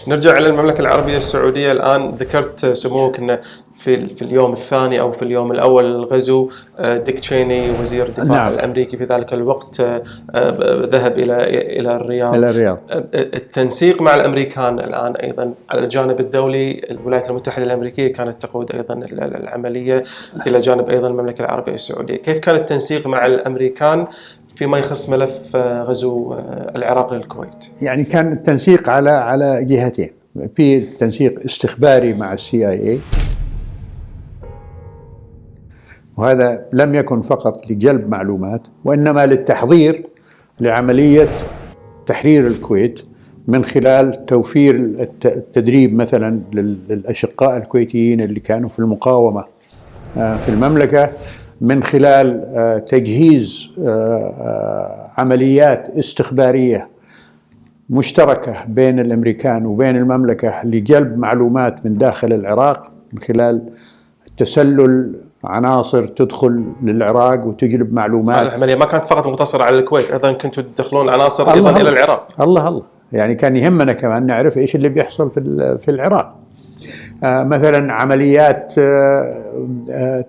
نرجع إلى المملكة العربية السعودية الآن. ذكرت سموك أنه في اليوم الثاني أو في اليوم الأول للغزو ديك تشيني وزير الدفاع الأمريكي في ذلك الوقت ذهب إلى الرياض. التنسيق مع الأمريكان الآن أيضا على الجانب الدولي، الولايات المتحدة الأمريكية كانت تقود أيضا العملية إلى جانب أيضا المملكة العربية السعودية. كيف كان التنسيق مع الأمريكان فيما يخص ملف غزو العراق للكويت؟ يعني كان التنسيق على جهتين، في تنسيق استخباري مع CIA، وهذا لم يكن فقط لجلب معلومات وإنما للتحضير لعملية تحرير الكويت من خلال توفير التدريب مثلا للأشقاء الكويتيين اللي كانوا في المقاومة في المملكة، من خلال تجهيز عمليات استخبارية مشتركة بين الأمريكان وبين المملكة لجلب معلومات من داخل العراق، من خلال تسلل عناصر تدخل للعراق وتجلب معلومات. العملية ما كانت فقط مقتصرة على الكويت، أيضا كنتوا تدخلون عناصر أيضا إلى العراق. الله يعني كان يهمنا كمان نعرف إيش اللي بيحصل في العراق. مثلا عمليات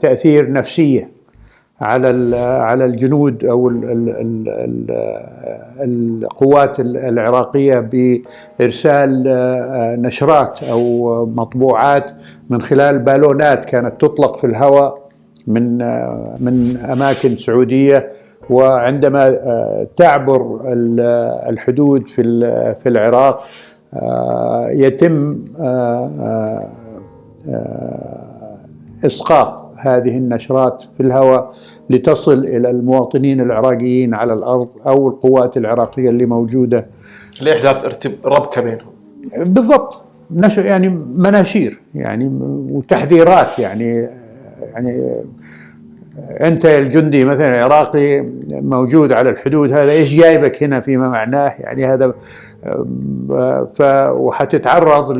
تأثير نفسية على الجنود أو القوات العراقية بإرسال نشرات أو مطبوعات من خلال بالونات كانت تطلق في الهواء من أماكن سعودية، وعندما تعبر الحدود في العراق يتم إسقاط هذه النشرات في الهواء لتصل إلى المواطنين العراقيين على الأرض أو القوات العراقية اللي موجودة، لإحداث ربكة بينهم. بالضبط، يعني مناشير يعني وتحذيرات. يعني أنت الجندي مثلا العراقي موجود على الحدود، هذا إيش جايبك هنا فيما معناه يعني هذا، وحتتعرض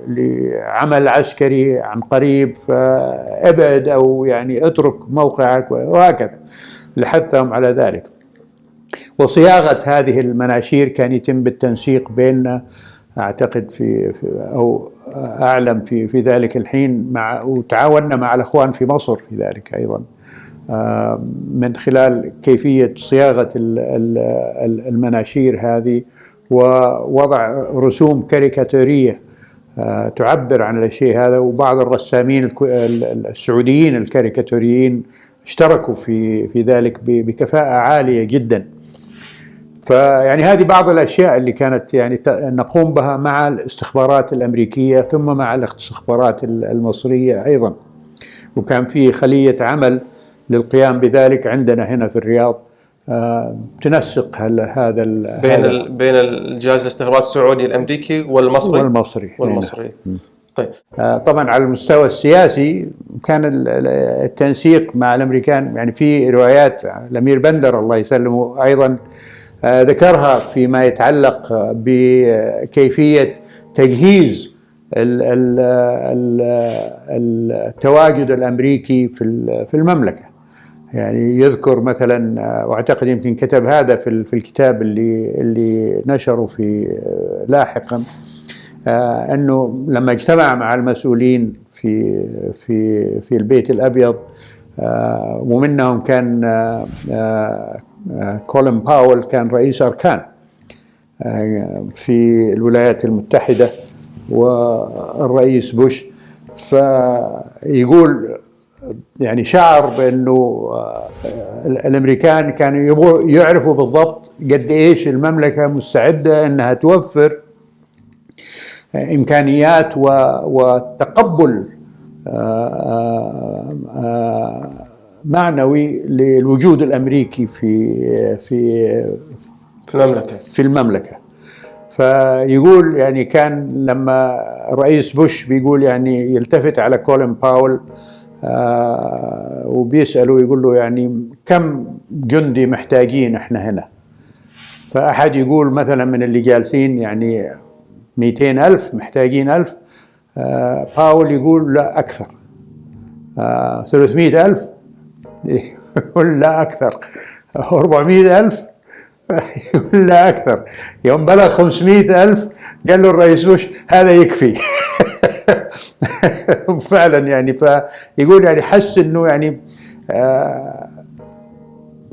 لعمل عسكري عن قريب، فابعد أو يعني اترك موقعك، وهكذا لحثهم على ذلك. وصياغة هذه المناشير كان يتم بالتنسيق بيننا، أعتقد أو أعلم في ذلك الحين وتعاوننا مع الأخوان في مصر في ذلك أيضا، من خلال كيفية صياغة المناشير هذه ووضع رسوم كاريكاتورية تعبر عن الشيء هذا. وبعض الرسامين السعوديين الكاريكاتوريين اشتركوا في ذلك بكفاءة عالية جدا. فيعني هذه بعض الأشياء اللي كانت يعني نقوم بها مع الاستخبارات الأمريكية ثم مع الاستخبارات المصرية أيضا، وكان في خلية عمل للقيام بذلك عندنا هنا في الرياض تنسق هذا بين الجهاز الاستخبارات السعودي الأمريكي والمصري. طيب طبعا على المستوى السياسي كان التنسيق مع الأمريكان، يعني في روايات الأمير بندر الله يسلمه أيضا ذكرها فيما يتعلق بكيفية تجهيز التواجد الأمريكي في المملكة. يعني يذكر مثلا، واعتقد يمكن كتب هذا في الكتاب اللي نشره في لاحقا، انه لما اجتمع مع المسؤولين في البيت الابيض، ومنهم كان كولين باول كان رئيس أركان في الولايات المتحدة والرئيس بوش، فيقول يعني شعر بأنه الأمريكان كانوا يبغوا يعرفوا بالضبط قد إيش المملكة مستعدة أنها توفر إمكانيات وتقبل معنوي للوجود الأمريكي في المملكة. فيقول يعني كان لما رئيس بوش بيقول يعني يلتفت على كولين باول وبيسأله يقول له يعني كم جندي محتاجين احنا هنا؟ فأحد يقول مثلا من اللي جالسين يعني 200,000 محتاجين 1000. باول يقول لا أكثر. 300,000 يقول لا أكثر. 400,000 يقول لا أكثر. يوم بلغ 500,000 قال له الرئيس بوش هذا يكفي. فعلا يعني، فيقول يعني حس إنه يعني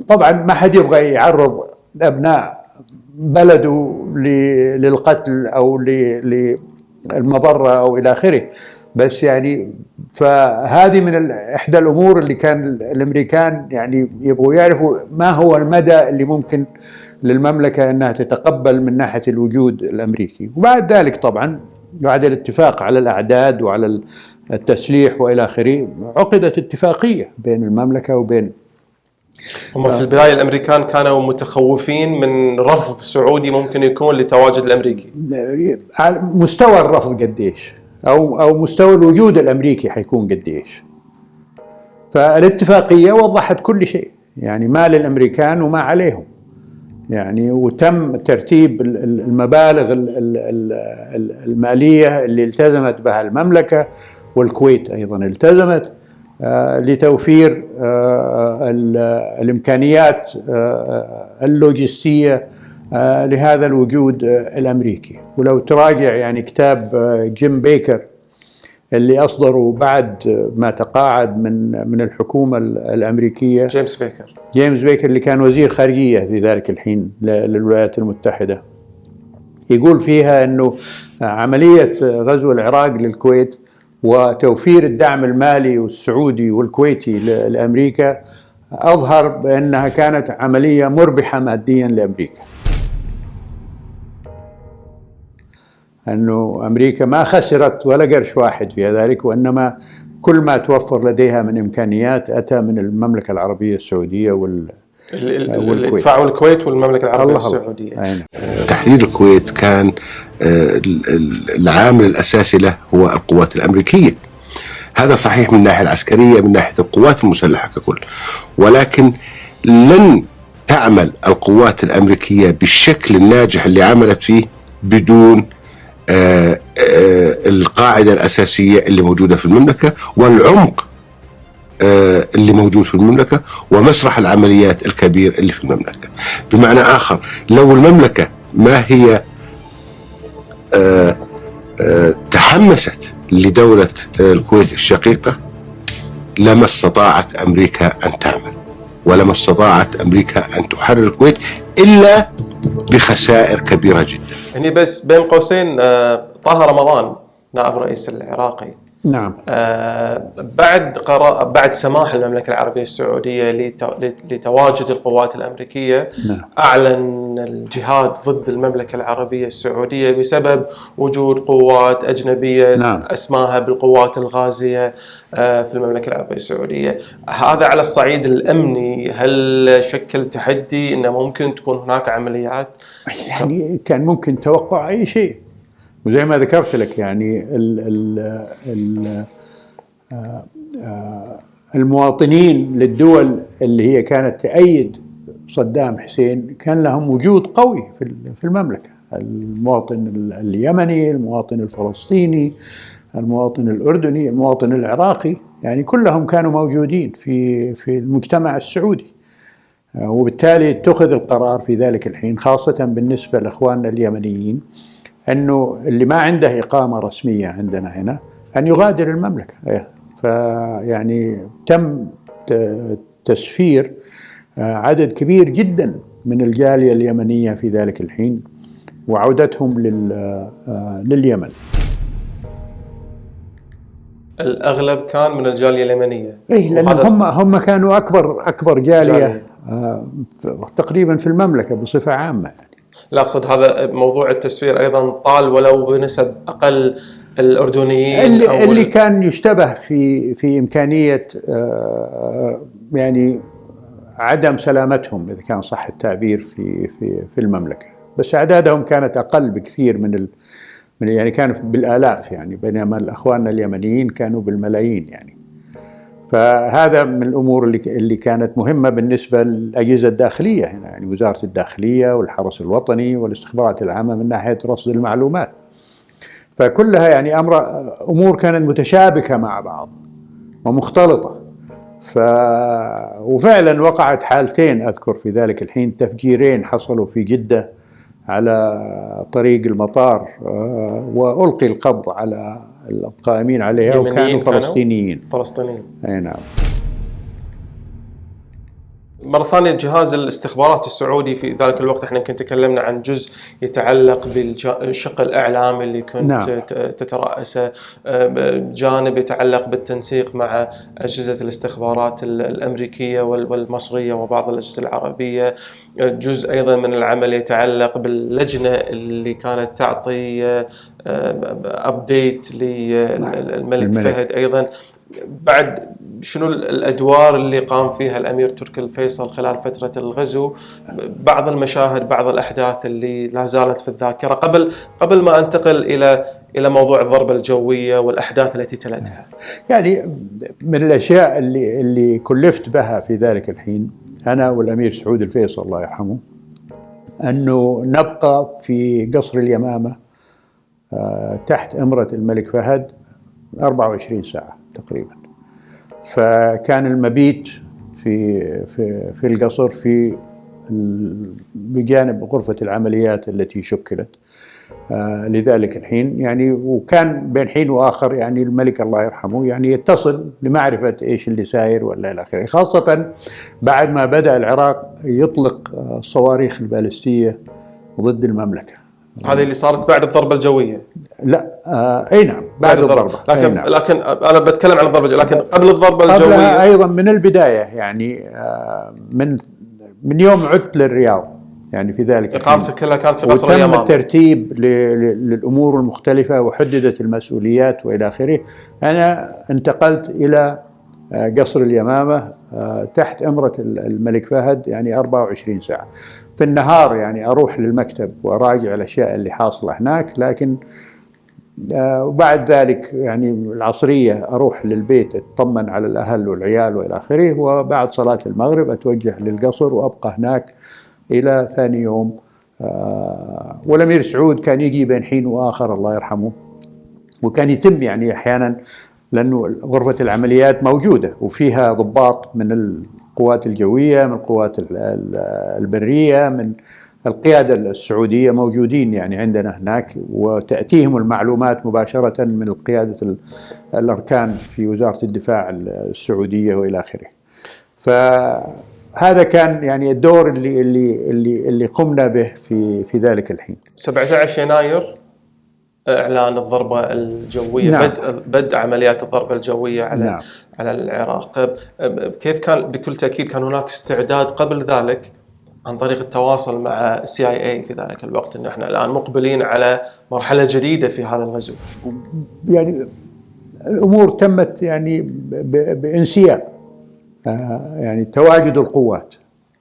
طبعا ما حد يبغى يعرض أبناء بلده للقتل أو للمضرة أو إلى آخره، بس يعني فهذه من إحدى الأمور اللي كان الأمريكان يعني يبغوا يعرفوا ما هو المدى اللي ممكن للمملكة أنها تتقبل من ناحية الوجود الأمريكي. وبعد ذلك طبعا بعد الاتفاق على الأعداد وعلى التسليح وإلى آخره عقدت اتفاقية بين المملكة وبين. هم في البداية الأمريكان كانوا متخوفين من رفض سعودي ممكن يكون للتواجد الأمريكي. مستوى الرفض قديش أو مستوى الوجود الأمريكي حيكون قديش. فالاتفاقية وضحت كل شيء، يعني ما للأمريكان وما عليهم يعني، وتم ترتيب المبالغ المالية اللي التزمت بها المملكة، والكويت أيضا التزمت لتوفير الإمكانيات اللوجستية لهذا الوجود الأمريكي. ولو تراجع يعني كتاب جيم بيكر اللي أصدره بعد ما تقاعد من الحكومة الأمريكية، جيمس بيكر اللي كان وزير خارجية في ذلك الحين للولايات المتحدة، يقول فيها أنه عملية غزو العراق للكويت وتوفير الدعم المالي والسعودي والكويتي لأمريكا أظهر بأنها كانت عملية مربحة ماديا لأمريكا، أنه أمريكا ما خسرت ولا قرش واحد في ذلك، وإنما كل ما توفر لديها من إمكانيات أتى من المملكة العربية السعودية والكويت. الكويت والمملكة العربية السعودية. تحرير الكويت كان العامل الأساسي له هو القوات الأمريكية. هذا صحيح من الناحية العسكرية، من ناحية القوات المسلحة ككل، ولكن لن تعمل القوات الأمريكية بالشكل الناجح اللي عملت فيه بدون القاعدة الأساسية اللي موجودة في المملكة، والعمق اللي موجود في المملكة، ومسرح العمليات الكبير اللي في المملكة. بمعنى آخر، لو المملكة ما هي تحمست لدولة الكويت الشقيقة لما استطاعت أمريكا أن تعمل، ولما استطاعت أمريكا أن تحرر الكويت إلا بخسائر كبيرة جدا. يعني بس بين قوسين طه رمضان نائب رئيس العراقي، نعم، بعد سماح المملكة العربية السعودية لتواجد القوات الأمريكية، نعم، أعلن الجهاد ضد المملكة العربية السعودية بسبب وجود قوات أجنبية، نعم، أسماها بالقوات الغازية في المملكة العربية السعودية. هذا على الصعيد الأمني هل شكل تحدي أنه ممكن تكون هناك عمليات؟ يعني كان ممكن توقع أي شيء، وزي ما ذكرت لك يعني المواطنين للدول اللي هي كانت تأيد صدام حسين كان لهم وجود قوي في المملكة. المواطن اليمني، المواطن الفلسطيني، المواطن الأردني، المواطن العراقي، يعني كلهم كانوا موجودين في المجتمع السعودي. وبالتالي اتخذ القرار في ذلك الحين، خاصة بالنسبة لإخواننا اليمنيين، أنه اللي ما عنده إقامة رسمية عندنا هنا أن يغادر المملكة. فيعني تم تسفير عدد كبير جدا من الجالية اليمنية في ذلك الحين وعودتهم لليمن. الأغلب كان من الجالية اليمنية. لأن هم كانوا أكبر جالية تقريبا في المملكة بصفة عامة. لا أقصد هذا موضوع التسفير أيضا طال ولو بنسب أقل الأردنيين اللي كان يشتبه في إمكانية يعني عدم سلامتهم إذا كان صح التعبير في المملكة، بس أعدادهم كانت أقل بكثير من يعني كانوا بالآلاف يعني، بينما الأخوان اليمنيين كانوا بالملايين يعني. فهذا من الأمور اللي كانت مهمة بالنسبة للأجهزة الداخلية هنا، يعني وزارة الداخلية والحرس الوطني والاستخبارات العامة من ناحية رصد المعلومات. فكلها يعني أمور كانت متشابكة مع بعض ومختلطة. وفعلا وقعت حالتين أذكر في ذلك الحين، تفجيرين حصلوا في جدة على طريق المطار، وألقي القبض على القائمين عليها وكانوا فلسطينيين. أي نعم. مرة ثانية جهاز الاستخبارات السعودي في ذلك الوقت، احنا كنت تكلمنا عن جزء يتعلق بالشق الإعلامي اللي كنت نعم. تترأسه، جانب يتعلق بالتنسيق مع أجهزة الاستخبارات الأمريكية والمصرية وبعض الأجهزة العربية، جزء أيضا من العمل يتعلق باللجنة اللي كانت تعطي أبديت للملك فهد أيضا. بعد شنو الأدوار اللي قام فيها الأمير تركي الفيصل خلال فترة الغزو، بعض المشاهد بعض الأحداث اللي لا زالت في الذاكرة قبل ما أنتقل إلى موضوع الضربة الجوية والأحداث التي تلتها. يعني من الأشياء اللي كلفت بها في ذلك الحين أنا والأمير سعود الفيصل الله يرحمه، أنه نبقى في قصر اليمامة تحت إمرة الملك فهد 24 ساعة تقريبا. فكان المبيت في القصر بجانب غرفة العمليات التي شكلت لذلك الحين يعني. وكان بين حين وآخر يعني الملك الله يرحمه يعني يتصل لمعرفة إيش اللي ساير ولا إلى آخره، خاصة بعد ما بدأ العراق يطلق صواريخ البالستية ضد المملكة. هذه اللي صارت بعد الضربة الجوية؟ لا اي نعم بعد الضربة. لكن انا بتكلم عن الضربة الجوية، لكن قبل الضربة الجوية ايضا من البداية يعني من يوم عدت للرياض يعني في ذلك إقامتك كلها كانت في قصر اليمامة، وتم الترتيب للأمور المختلفة وحددت المسؤوليات وإلى آخره. أنا انتقلت إلى قصر اليمامة تحت إمرة الملك فهد يعني 24 ساعة في النهار، يعني أروح للمكتب وأراجع الأشياء اللي حاصلة هناك، لكن وبعد ذلك يعني العصرية أروح للبيت أطمن على الأهل والعيال وإلى آخره، وبعد صلاة المغرب أتوجه للقصر وأبقى هناك إلى ثاني يوم. والأمير سعود كان يجي بين حين وآخر الله يرحمه، وكان يتم يعني أحيانا لأنه غرفة العمليات موجودة وفيها ضباط من القوات الجوية من القوات البرية من القيادة السعودية موجودين يعني عندنا هناك، وتأتيهم المعلومات مباشرة من قيادة الأركان في وزارة الدفاع السعودية وإلى آخره. فهذا كان يعني الدور اللي قمنا به في ذلك الحين. 17 يناير إعلان الضربة الجوية. نعم. بدء عمليات الضربة الجوية على نعم. على العراق. كيف كان؟ بكل تأكيد كان هناك استعداد قبل ذلك عن طريق التواصل مع CIA في ذلك الوقت، إنه إحنا الآن مقبلين على مرحلة جديدة في هذا الغزو. يعني الأمور تمت يعني بانسياب، يعني تواجد القوات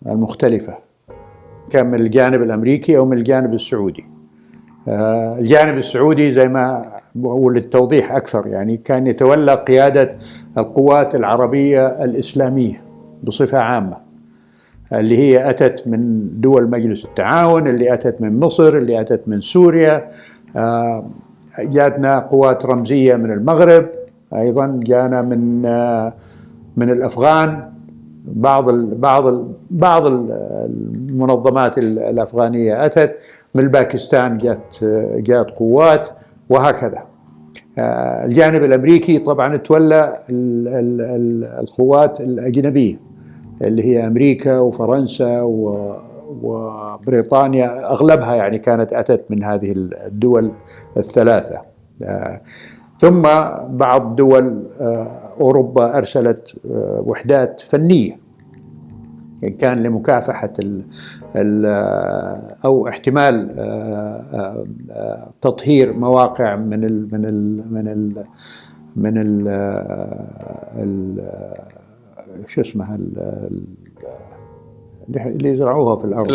المختلفة كان من الجانب الأمريكي أو من الجانب السعودي. الجانب السعودي زي ما وللتوضيح أكثر يعني كان يتولى قيادة القوات العربية الإسلامية بصفة عامة، اللي هي أتت من دول مجلس التعاون، اللي أتت من مصر، اللي أتت من سوريا، جاتنا قوات رمزية من المغرب، أيضا جانا من الأفغان، بعض المنظمات الأفغانية أتت من باكستان، جات قوات وهكذا. الجانب الأمريكي طبعا تولى القوات الأجنبية اللي هي أمريكا وفرنسا وبريطانيا، أغلبها يعني كانت أتت من هذه الدول الثلاثة. ثم بعض دول أوروبا أرسلت وحدات فنية كان لمكافحة أو احتمال تطهير مواقع من شو اسمها اللي يزرعوها في الأرض،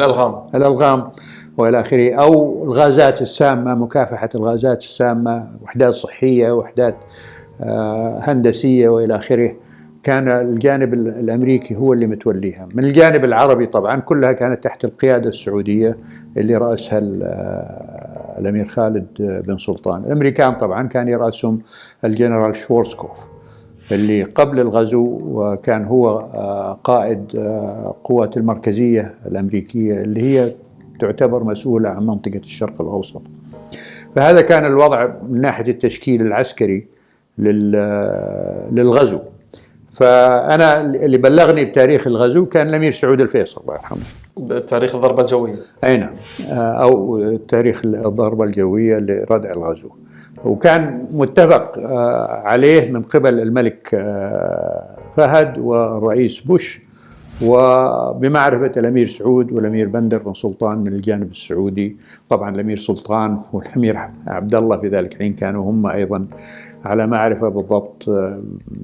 الألغام وإلى آخره، أو الغازات السامة، مكافحة الغازات السامة، وحدات صحية، وحدات هندسية وإلى آخره. كان الجانب الأمريكي هو اللي متوليها. من الجانب العربي طبعا كلها كانت تحت القيادة السعودية اللي رأسها الأمير خالد بن سلطان. الأمريكان طبعا كان يرأسهم الجنرال شوارزكوف. اللي قبل الغزو وكان هو قائد قوات المركزية الأمريكية اللي هي تعتبر مسؤولة عن منطقة الشرق الأوسط. فهذا كان الوضع من ناحية التشكيل العسكري للغزو. فأنا اللي بلغني بتاريخ الغزو كان الأمير سعود الفيصل الله يرحمه، بتاريخ الضربة الجوية. أي نعم، أو تاريخ الضربة الجوية لردع الغزو، وكان متفق عليه من قبل الملك فهد والرئيس بوش، وبمعرفة الأمير سعود والأمير بندر بن سلطان من الجانب السعودي. طبعا الأمير سلطان والأمير عبد الله في ذلك الحين كانوا هم أيضا على معرفة بالضبط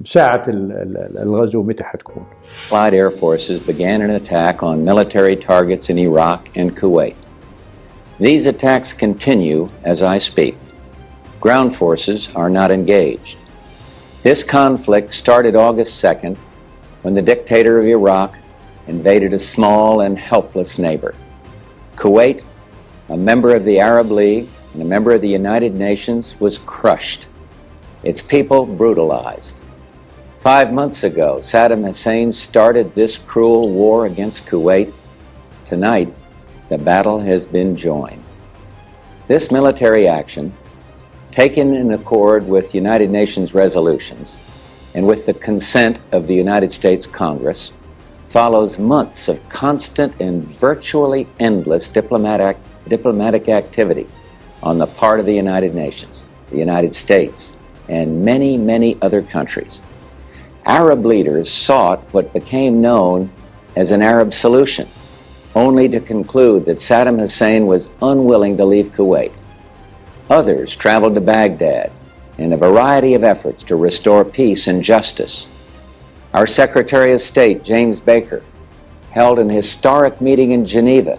ساعة الغزو متى حتكون. Allied air forces began an attack on military targets in Iraq and Kuwait. These attacks continue as I speak. Ground forces are not engaged. This conflict started August 2nd when the dictator of Iraq invaded a small and helpless neighbor. Kuwait, a member of the Arab League and a member of the United Nations, was crushed. Its people brutalized. 5 months ago, Saddam Hussein started this cruel war against Kuwait. Tonight, the battle has been joined. This military action, taken in accord with United Nations resolutions and with the consent of the United States Congress, follows months of constant and virtually endless diplomatic activity on the part of the United Nations, the United States, and many, many other countries. Arab leaders sought what became known as an Arab solution, only to conclude that Saddam Hussein was unwilling to leave Kuwait. Others traveled to Baghdad in a variety of efforts to restore peace and justice. Our Secretary of State, James Baker, held an historic meeting in Geneva,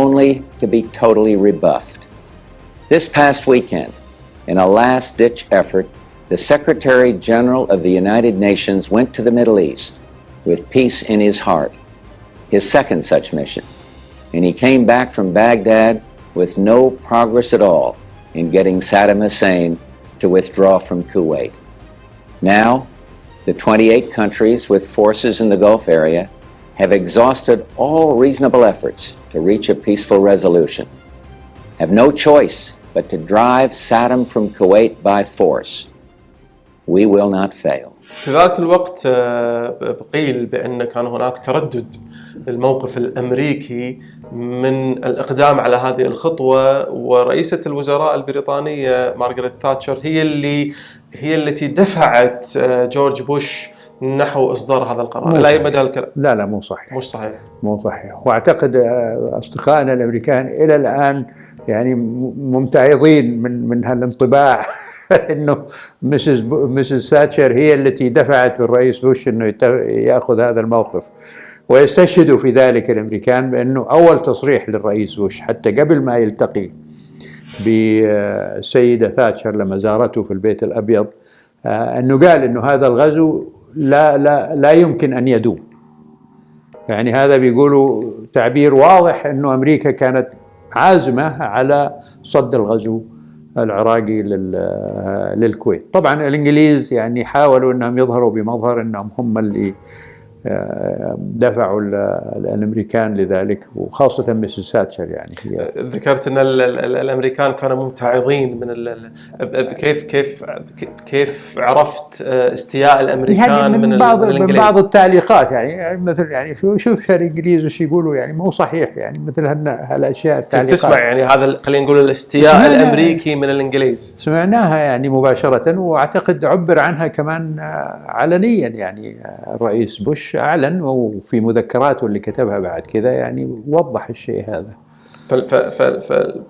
only to be totally rebuffed. This past weekend, in a last-ditch effort, the Secretary General of the United Nations went to the Middle East with peace in his heart, his second such mission, and he came back from Baghdad with no progress at all in getting Saddam Hussein to withdraw from Kuwait. Now, the 28 countries with forces in the Gulf area have exhausted all reasonable efforts to reach a peaceful resolution, have no choice but to drive Saddam from Kuwait by force. We will not fail. في ذاك الوقت قيل بأن كان هناك تردد للموقف الأمريكي من الإقدام على هذه الخطوة، ورئيسة الوزراء البريطانية مارغريت تاتشر هي التي دفعت جورج بوش نحو إصدار هذا القرار. لا يبدأ الكلام. لا مو صحيح. مش صحيح. مو صحيح. واعتقد أصدقائنا الأمريكان إلى الآن يعني ممتعضين من هالانطباع إنه مسز تاتشر هي التي دفعت بالرئيس بوش إنه يأخذ هذا الموقف. ويستشهدوا في ذلك الأمريكان بأنه أول تصريح للرئيس بوش حتى قبل ما يلتقي بالسيدة تاتشر لما زارته في البيت الأبيض أنه قال أنه هذا الغزو لا يمكن أن يدوم. يعني هذا بيقولوا تعبير واضح أنه أمريكا كانت عازمة على صد الغزو العراقي للكويت. طبعا الإنجليز يعني حاولوا أنهم يظهروا بمظهر أنهم هم اللي دفعوا الامريكان لذلك، وخاصه مسز تاتشر. يعني ذكرت ان الامريكان كانوا ممتعضين من كيف عرفت استياء الامريكان يعني من الانجليز؟ من بعض التعليقات يعني مثل يعني شوف الانجليز وش يقولوا، يعني مو صحيح يعني مثل هالاشياء التعليقات. تسمع يعني هذا خلينا نقول الاستياء الامريكي من الانجليز، سمعناها يعني مباشره، واعتقد عبر عنها كمان علنيا. يعني الرئيس بوش أعلن وفي مذكراته اللي كتبها بعد كذا يعني وضح الشيء هذا.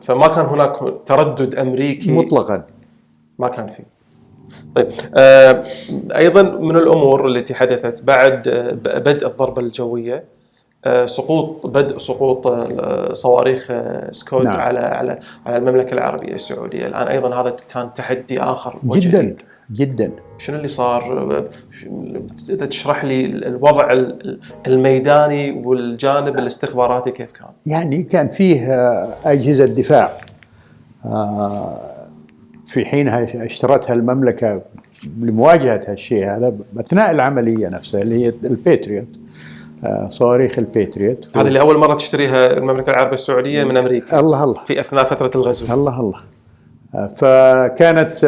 فما كان هناك تردد أمريكي مطلقا، ما كان فيه. طيب أيضا من الأمور التي حدثت بعد بدء الضربة الجوية بدء سقوط صواريخ سكود. نعم. على المملكة العربية السعودية. الآن أيضا هذا كان تحدي آخر جدا جدا. شنو اللي صار؟ إذا تشرح لي الوضع الميداني والجانب الاستخباراتي كيف كان؟ يعني كان فيه أجهزة دفاع في حينها اشترتها المملكة لمواجهة هالشيء هذا أثناء العملية نفسها اللي هي الباتريوت، صواريخ الباتريوت. هذه اللي أول مرة تشتريها المملكة العربية السعودية من أمريكا. الله في أثناء فترة الغزو. الله. فكانت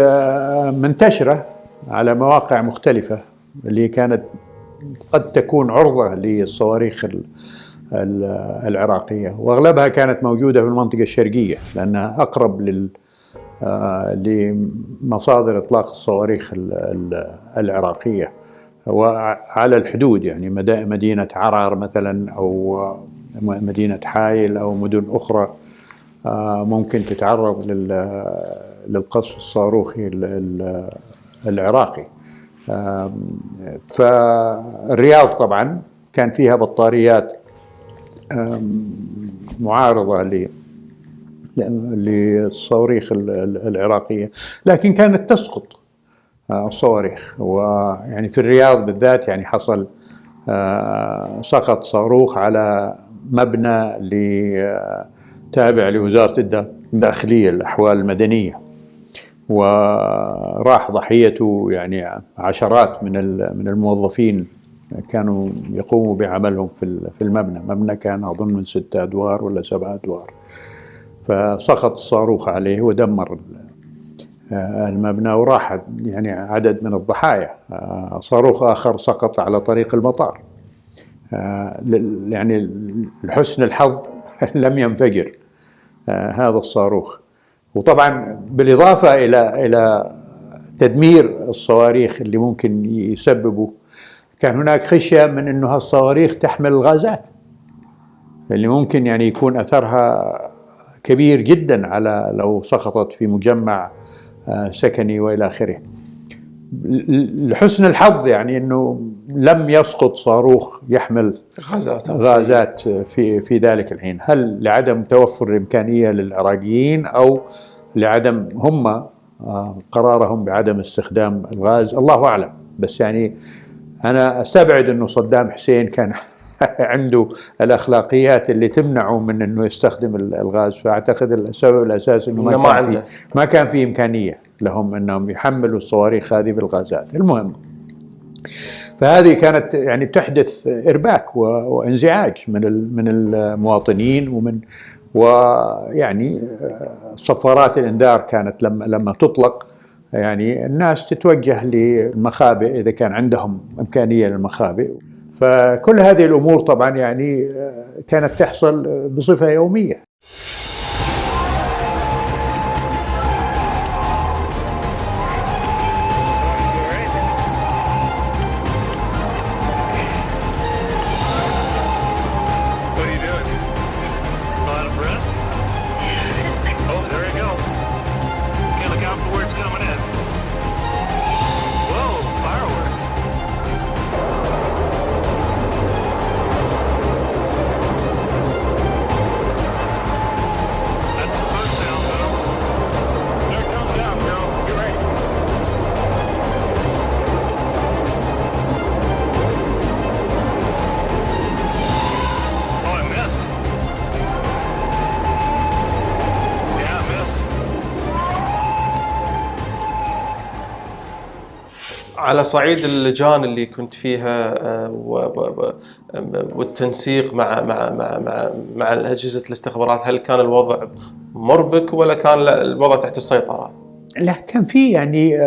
منتشرة على مواقع مختلفة اللي كانت قد تكون عرضة للصواريخ العراقية، وأغلبها كانت موجودة في المنطقة الشرقية لأنها أقرب لمصادر إطلاق الصواريخ العراقية، وعلى الحدود يعني مدينة عرعر مثلا أو مدينة حايل أو مدن أخرى ممكن تتعرض للقصف الصاروخي العراقي. فالرياض طبعا كان فيها بطاريات معارضة للصواريخ العراقية، لكن كانت تسقط الصواريخ. ويعني في الرياض بالذات يعني حصل سقط صاروخ على مبنى تابع لوزارة الداخلية الأحوال المدنية، وراح ضحيته يعني عشرات من الموظفين كانوا يقوموا بعملهم في المبنى. مبنى كان أظن من 6 أدوار ولا 7 أدوار، فسقط الصاروخ عليه ودمر المبنى، وراح يعني عدد من الضحايا. صاروخ آخر سقط على طريق المطار، يعني لحسن الحظ لم ينفجر هذا الصاروخ. وطبعا بالإضافة إلى تدمير الصواريخ اللي ممكن يسببوا، كان هناك خشية من أنه هالصواريخ تحمل الغازات اللي ممكن يعني يكون أثرها كبير جدا على لو سقطت في مجمع سكني وإلى آخره. لحسن الحظ يعني أنه لم يسقط صاروخ يحمل غازات في ذلك الحين. هل لعدم توفر الإمكانية للعراقيين أو لعدم هم قرارهم بعدم استخدام الغاز؟ الله أعلم. بس يعني أنا أستبعد أنه صدام حسين كان عنده الأخلاقيات اللي تمنعه من أنه يستخدم الغاز، فأعتقد السبب الأساسي أنه ما كان في إمكانية لهم أنهم يحملوا الصواريخ هذه بالغازات. المهم، فهذه كانت يعني تحدث إرباك وانزعاج من المواطنين، ويعني صفارات الإنذار كانت لما تطلق يعني الناس تتوجه للمخابئ إذا كان عندهم إمكانية للمخابئ. فكل هذه الأمور طبعا يعني كانت تحصل بصفة يومية. على صعيد اللجان اللي كنت فيها والتنسيق مع أجهزة الاستخبارات، هل كان الوضع مربك ولا كان الوضع تحت السيطرة؟ لا، كان في يعني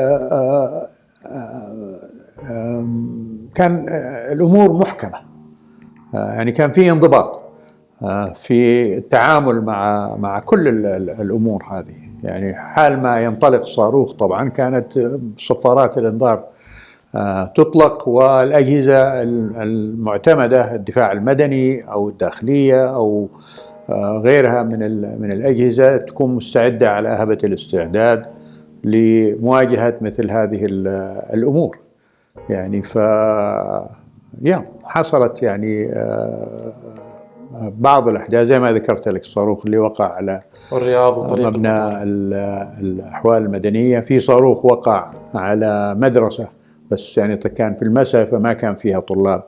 كان الأمور محكمة، يعني كان في انضباط في التعامل مع كل الأمور هذه. يعني حال ما ينطلق صاروخ طبعا كانت صفارات الإنذار تطلق، والأجهزة المعتمدة الدفاع المدني أو الداخلية أو غيرها من الأجهزة تكون مستعدة على أهبة الاستعداد لمواجهة مثل هذه الأمور. يعني حصلت يعني بعض الأحداث زي ما ذكرت لك، الصاروخ اللي وقع على الرياض مبنى الأحوال المدنية، في صاروخ وقع على مدرسة بس يعني كان في المساء فما كان فيها طلاب.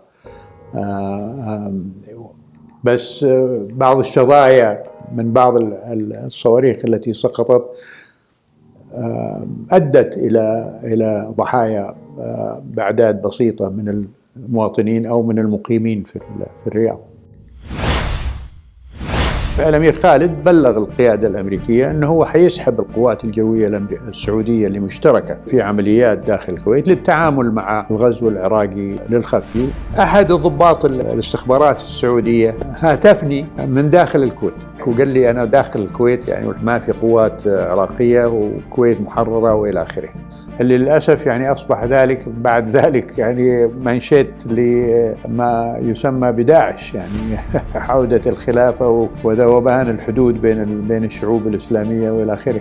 بس بعض الشظايا من بعض الصواريخ التي سقطت أدت إلى ضحايا بأعداد بسيطة من المواطنين أو من المقيمين في الرياض. الأمير خالد بلغ القيادة الأمريكية أنه هو حيسحب القوات الجوية السعودية اللي مشتركة في عمليات داخل الكويت للتعامل مع الغزو العراقي للخفي. أحد ضباط الاستخبارات السعودية هاتفني من داخل الكويت وقال لي أنا داخل الكويت يعني ما في قوات عراقية والكويت محررة وإلى آخره. اللي للأسف يعني أصبح ذلك بعد ذلك يعني منشط لما يسمى بداعش، يعني عودة الخلافة وذوبان الحدود بين الشعوب الإسلامية وإلى آخره.